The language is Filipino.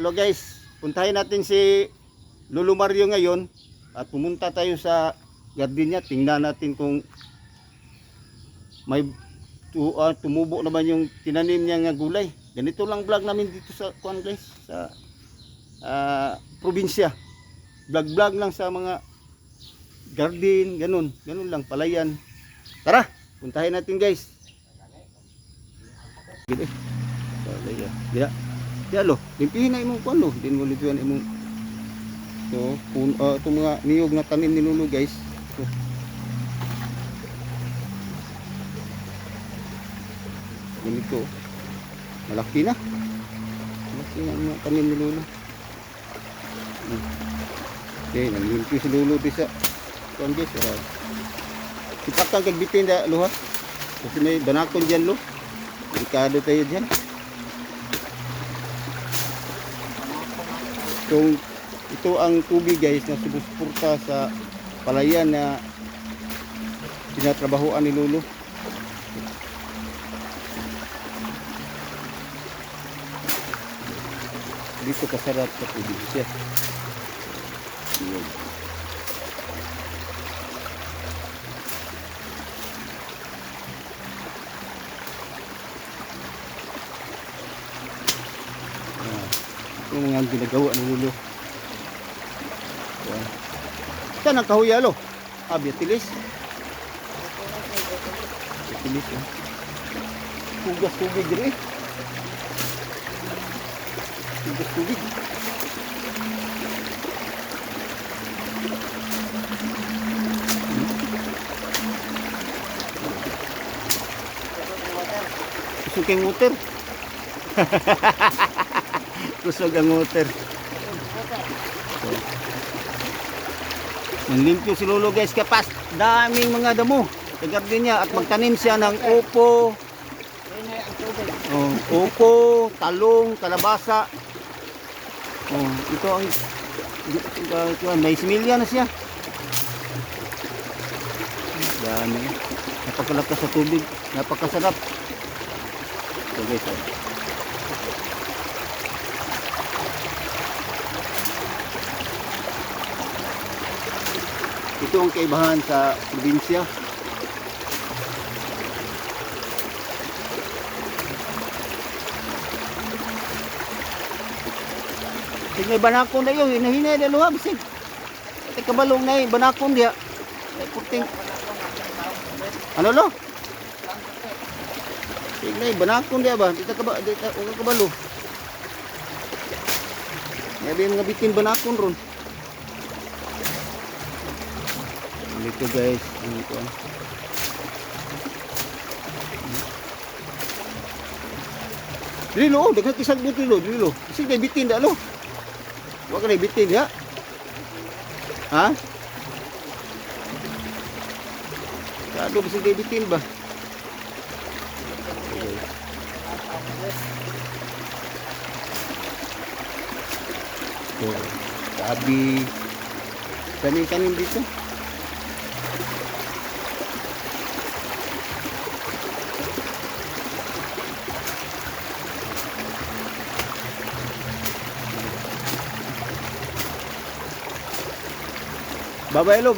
Hello guys, puntahin natin si Lolo Mario ngayon at pumunta tayo sa garden niya. Tingnan natin kung may tumubo naman yung tinanim niya nga gulay. Ganito lang vlog namin dito sa guys, sa probinsya. Vlog lang sa mga garden, ganun lang, palayan. Tara, puntahin natin guys. Ya lo, limpihin na imong kuan lo, din mo limpihan imong so itong mga niyog na tanim ni Lolo guys. So, ganito, malaki na ang mga tanim ni Lolo. Okay, naglimpyo si Lolo di sa kuan guys. Sipakang kagbitin da lo ha, kasi may banakon dyan lo, delikado tayo dyan. So, ito ang tubig guys na sumusuporta sa palayan na tinatrabahoan ni Lolo. Dito kasarap sa tubig siya. Yung mga ginagawa ni Lolo. Saan ang kahoy alo? Biatilis. Biatilis eh. Hugas tubig rin eh. Hugas tubig. Kusog ang water. Kusog ang water. Nanlimpyo si Lolo guys, kapas daming mga damo sa garden niya at magtanim siya ng upo, upo, talong, kalabasa. Ito ang may similya na siya. Dami. Napakalakas sa tubig, napakasarap. So guys, ito ang kaibahan sa probinsya. Sige, may banakon na yun. Hinahinay na luha. Bisig. Ito kabalong na yun. Banakon diya. Puting. Ano lo? Sige na yun. Banakon diya ba? Dito kabalo. May mga bitin banakon ron. Dito guys, ito. Dilo, daghang kisag buti lo, dilo. Kasi kay bitin da lo. Wa ka na bitin ya. Ha? Kado kasi kay bitin ba? So, sabi kanin dito. Babaylo.